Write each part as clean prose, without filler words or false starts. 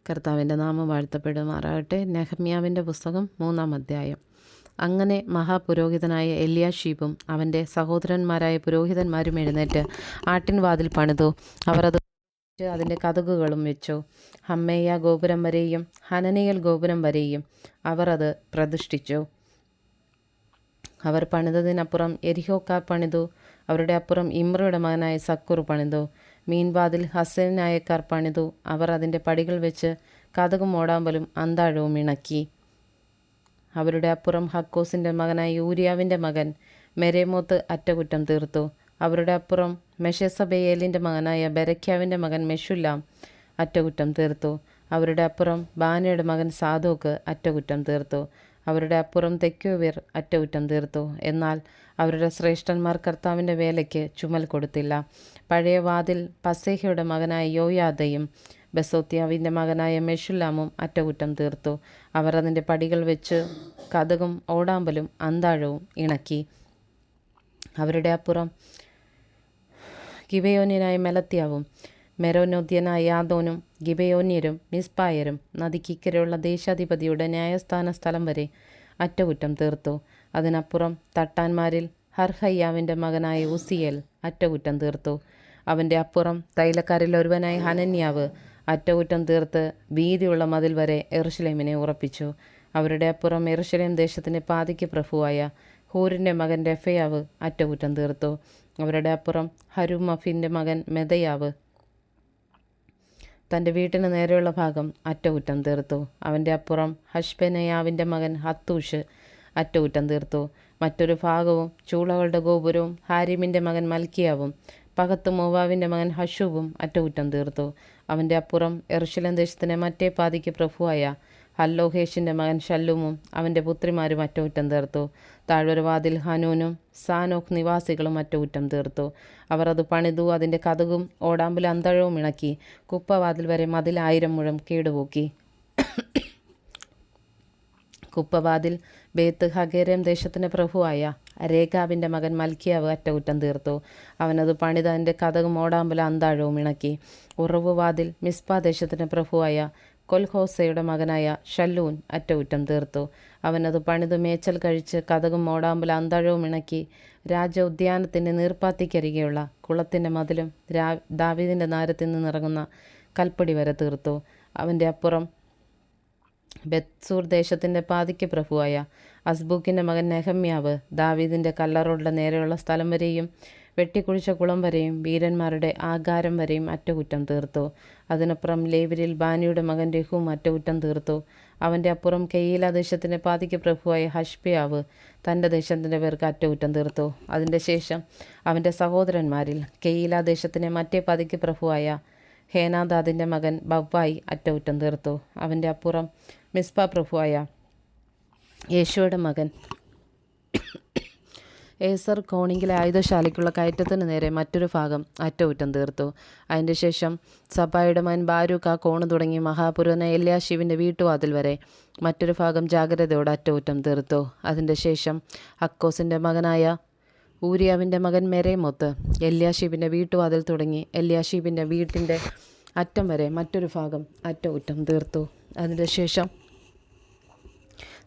കർത്താവിൻ്റെ നാമം വാഴ്ത്തപ്പെടുമാറാകട്ടെ. നെഹമ്യാവിൻ്റെ പുസ്തകം 3-ാം അധ്യായം. അങ്ങനെ മഹാപുരോഹിതനായ എല്യാശീബും അവൻ്റെ സഹോദരന്മാരായ പുരോഹിതന്മാരും എഴുന്നേറ്റ് ആട്ടിൻവാതിൽ പണിതു. അവർ അത് അതിൻ്റെ കതകുകളും വെച്ചു. ഹമ്മേയ ഗോപുരം വരെയും ഹനനിയൽ ഗോപുരം വരെയും അവർ അത് പ്രതിഷ്ഠിച്ചു. അവർ പണിതതിനപ്പുറം എരിഹോക്കാർ പണിതു. അവരുടെ അപ്പുറം ഇമ്രയുടെ മകനായ സക്കൂർ പണിതു. മീൻവാതിൽ ഹസനായക്കാർ പണിതു. അവർ അതിൻ്റെ പടികൾ വെച്ച് കതകും ഓടാമ്പലും അന്താഴവും ഇണക്കി. അവരുടെ അപ്പുറം ഹക്കോസിൻ്റെ മകനായ യൂരിയാവിൻ്റെ മകൻ മെരേമോത്ത് അറ്റകുറ്റം തീർത്തു. അവരുടെ അപ്പുറം മെഷസബയേലിൻ്റെ മകനായ ബെരക്യാവിൻ്റെ മകൻ മെഷുല്ലാം അറ്റകുറ്റം തീർത്തു. അവരുടെ അപ്പുറം ബാനയുടെ മകൻ സാദോക്ക് അറ്റകുറ്റം തീർത്തു. അവരുടെ അപ്പുറം തെക്കോവ്യർ അറ്റകുറ്റം തീർത്തു. എന്നാൽ അവരുടെ ശ്രേഷ്ഠന്മാർ കർത്താവിൻ്റെ വേലയ്ക്ക് ചുമൽ കൊടുത്തില്ല. പഴയ വാതിൽ പസേഹയുടെ മകനായ യോയാദയും ബെസോത്യാവിൻ്റെ മകനായ മെഷുല്ലാമും അറ്റകുറ്റം തീർത്തു. അവർ അതിൻ്റെ പടികൾ വെച്ച് കതകും ഓടാമ്പലും അന്താഴവും ഇണക്കി. അവരുടെ അപ്പുറം ഗിബയോന്യനായ മെലത്യാവും മെരോനോദ്യനായ യാദോനും ഗിബയോന്യരും മിസ്പായരും നദിക്കിക്കരെയുള്ള ദേശാധിപതിയുടെ ന്യായസ്ഥാന സ്ഥലം വരെ അറ്റകുറ്റം തീർത്തു. അതിനപ്പുറം തട്ടാന്മാരിൽ ഹർഹയ്യാവിൻ്റെ മകനായ ഉസിയേൽ അറ്റകുറ്റം തീർത്തു. അവൻ്റെ അപ്പുറം തൈലക്കാരിൽ ഒരുവനായ ഹനന്യാവ് അറ്റകുറ്റം തീർത്ത് വീതിയുള്ള മതിൽ വരെ യെരൂശലേമിനെ ഉറപ്പിച്ചു. അവരുടെ അപ്പുറം യെരൂശലേം ദേശത്തിൻ്റെ പാതിക്ക് പ്രഭുവായ ഹൂരിൻ്റെ മകൻ രഫയാവ് അറ്റകുറ്റം തീർത്തു. അവരുടെ അപ്പുറം ഹരുമഫിൻ്റെ മകൻ മെദയാവ് തൻ്റെ വീട്ടിന് നേരെയുള്ള ഭാഗം അറ്റകുറ്റം തീർത്തു. അവൻ്റെ അപ്പുറം ഹഷ്ബെനയാവിൻ്റെ മകൻ ഹത്തൂഷ് അറ്റകുറ്റം തീർത്തു. മറ്റൊരു ഭാഗവും ചൂളകളുടെ ഗോപുരവും ഹാരിമിൻ്റെ മകൻ മൽക്കിയാവും പകത്ത് മോവാവിൻ്റെ മകൻ ഹഷൂബും അറ്റകുറ്റം തീർത്തു. അവൻ്റെ അപ്പുറം യെരൂശലേം ദേശത്തിൻ്റെ മറ്റേ പാതിക്ക് പ്രഭുവായ ഹല്ലോഹേഷിൻ്റെ മകൻ ശല്ലൂമും അവൻ്റെ പുത്രിമാരും അറ്റകുറ്റം തീർത്തു. താഴ്വരവാതിൽ ഹനൂനും സാനോക്ക് നിവാസികളും അറ്റകുറ്റം തീർത്തു. അവർ അത് പണിതു. അതിൻ്റെ കതകും ഓടാമ്പലും അന്തഴവും ഇണക്കി. കുപ്പവാതിൽ വരെ മതിൽ 1000 മുഴം കേടുപോക്കി. കുപ്പവാതിൽ ബേത്ത് ഹഗേരേം ദേശത്തിൻ്റെ പ്രഭുവായ രേഖാബിൻ്റെ മകൻ മൽക്കിയാവ് അറ്റകുറ്റം തീർത്തു. അവനത് പണിത് അതിൻ്റെ കതകും ഓടാമ്പലും അന്താഴവും ഇണക്കി. ഉറവുവാതിൽ മിസ്പ ദേശത്തിൻ്റെ പ്രഭുവായ കൊൽഹോസയുടെ മകനായ ഷല്ലൂൻ അറ്റകുറ്റം തീർത്തു. അവനത് പണിത് മേച്ചൽ കഴിച്ച് കതകും ഓടാമ്പലും അന്താഴവും ഇണക്കി. രാജ ഉദ്യാനത്തിൻ്റെ നീർപ്പാത്തിക്കരികെയുള്ള കുളത്തിൻ്റെ മതിലും ദാവീദിൻ്റെ നാരത്തിൽ നിന്നിറങ്ങുന്ന കൽപ്പടി വരെ തീർത്തു. അവൻ്റെ അപ്പുറം ബെത്സൂർ ദേശത്തിൻ്റെ പാതിക്ക് പ്രഭുവായ അസ്ബൂക്കിൻ്റെ മകൻ നെഹമ്യാവ് ദാവീദിൻ്റെ കല്ലറോടുടെ നേരെയുള്ള സ്ഥലം വരെയും വെട്ടിക്കുഴിച്ച കുളം വരെയും വീരന്മാരുടെ ആകാരം വരെയും അറ്റകുറ്റം തീർത്തു. അതിനപ്പുറം ലേവ്യരിൽ ബാനിയുടെ മകൻ രഹൂം അറ്റകുറ്റം തീർത്തു. അവൻ്റെ അപ്പുറം കെയീല ദേശത്തിൻ്റെ പാതിക്ക് പ്രഭുവായ ഹഷ്ബയാവ് തൻ്റെ ദേശത്തിൻ്റെ പേർക്ക് അറ്റകുറ്റം തീർത്തു. അതിൻ്റെ ശേഷം അവൻ്റെ സഹോദരന്മാരിൽ കെയീല ദേശത്തിൻ്റെ മറ്റേ പാതിക്ക് പ്രഭുവായ ഹേനാദാദിൻ്റെ മകൻ ബവ്വായി അറ്റകുറ്റം തീർത്തു. അവൻ്റെ അപ്പുറം മിസ്പ പ്രഭുവായ യേശുവയുടെ മകൻ ഏസർ കോണിങ്കിലെ ആയുധശാലയ്ക്കുള്ള കയറ്റത്തിന് നേരെ മറ്റൊരു ഭാഗം അറ്റകുറ്റം തീർത്തു. അതിൻ്റെ ശേഷം സബായുടെ മകൻ ബാരൂക്ക് ആ കോണ് തുടങ്ങി മഹാപുരോഹിതനായ എല്യാശീബിൻ്റെ വീട്ടുവാതിൽ വരെ മറ്റൊരു ഭാഗം ജാഗ്രതയോടെ അറ്റകുറ്റം തീർത്തു. അതിൻ്റെ ശേഷം ഹക്കോസിൻ്റെ മകനായ ഊരിയാവിൻ്റെ മകൻ മെരേമോത്ത് എല്യാശീബിൻ്റെ വീട്ടുവാതിൽ തുടങ്ങി എല്യാശീബിൻ്റെ വീട്ടിൻ്റെ അറ്റം വരെ മറ്റൊരു ഭാഗം അറ്റകുറ്റം തീർത്തു. അതിൻ്റെ ശേഷം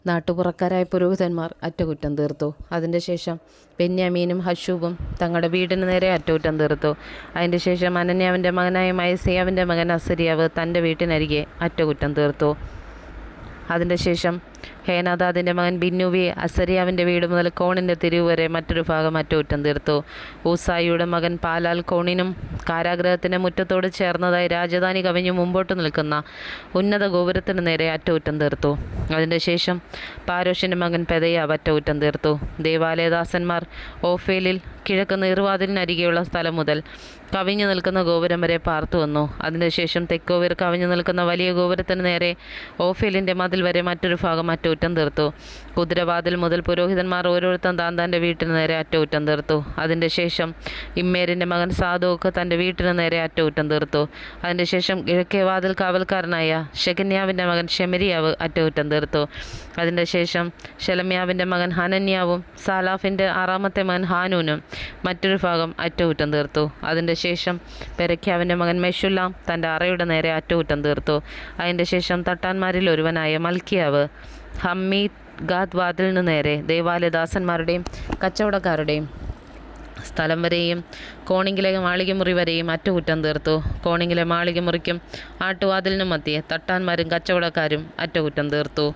നാട്ടുപുറക്കാരായ പുരോഹിതന്മാർ അറ്റകുറ്റം തീർത്തു. അതിൻ്റെ ശേഷം ബെന്യാമീനും ഹഷൂബും തങ്ങളുടെ വീടിന് നേരെ അറ്റകുറ്റം തീർത്തു. അതിൻ്റെ ശേഷം അനന്യാവിൻ്റെ മകനായ മയസേയാവിൻ്റെ മകൻ അസരിയാവ് തൻ്റെ വീട്ടിനരികെ അറ്റകുറ്റം തീർത്തു. അതിൻ്റെ ശേഷം ഹേനാദാദിൻ്റെ മകൻ ബിന്നൂവി അസരിയാവിൻ്റെ വീട് മുതൽ കോണിൻ്റെ തിരിവ് വരെ മറ്റൊരു ഭാഗം അറ്റകുറ്റം തീർത്തു. ഊസായിയുടെ മകൻ പാലാൽ കോണിനും കാരാഗ്രഹത്തിൻ്റെ മുറ്റത്തോട് ചേർന്നതായി രാജധാനി കവിഞ്ഞു മുമ്പോട്ട് നിൽക്കുന്ന ഉന്നത ഗോപുരത്തിന് നേരെ അറ്റകുറ്റം തീർത്തു. അതിൻ്റെ ശേഷം പാരോഷിൻ്റെ മകൻ പെദയാവ് അറ്റകുറ്റം തീർത്തു. ദേവാലയദാസന്മാർ ഓഫേലിൽ കിഴക്ക് നീർവാതിലിനരികെയുള്ള സ്ഥലം മുതൽ കവിഞ്ഞു നിൽക്കുന്ന ഗോപുരം വരെ പാർത്തു വന്നു. അതിൻ്റെ ശേഷം തെക്കോവ്യർ കവിഞ്ഞു നിൽക്കുന്ന വലിയ ഗോപുരത്തിന് നേരെ ഓഫേലിൻ്റെ മതിൽ വരെ മറ്റൊരു ഭാഗം അറ്റകുറ്റം തീർത്തു. കുതിരവാതിൽ മുതൽ പുരോഹിതന്മാർ ഓരോരുത്തൻ താൻ്റെ വീട്ടിന് നേരെ അറ്റകുറ്റം തീർത്തു. അതിൻ്റെ ശേഷം ഇമ്മേരിൻ്റെ മകൻ സാദോക്ക് തൻ്റെ വീട്ടിന് നേരെ അറ്റകുറ്റം തീർത്തു. അതിൻ്റെ ശേഷം കിഴക്കേ വാതിൽ കാവൽക്കാരനായ ശെകന്യാവിൻ്റെ മകൻ ശെമരിയാവ് അറ്റകുറ്റം തീർത്തു. അതിൻ്റെ ശേഷം ശെലമ്യാവിൻ്റെ മകൻ ഹനന്യാവും സാലാഫിൻ്റെ 6-ാമത്തെ മകൻ ഹാനൂനും മറ്റൊരു ഭാഗം അറ്റകുറ്റം തീർത്തു. അതിൻ്റെ ശേഷം പെരഖ്യാവിൻ്റെ മകൻ മെശുല്ലാം തൻ്റെ അറയുടെ നേരെ അറ്റകുറ്റം തീർത്തു. അതിൻ്റെ ശേഷം തട്ടാന്മാരിൽ ഒരുവനായ മൽക്കിയാവ് ഹമ്മീദ് ഗാദ് വാതിലിനു നേരെ ദേവാലയദാസന്മാരുടെയും കച്ചവടക്കാരുടെയും സ്ഥലം വരെയും കോണിങ്കിലെ മാളികമുറി വരെയും അറ്റകുറ്റം തീർത്തു. കോണിങ്കിലെ മാളികമുറിക്കും ആട്ടുവാതിലിനും മധ്യേ തട്ടാന്മാരും കച്ചവടക്കാരും അറ്റകുറ്റം തീർത്തു.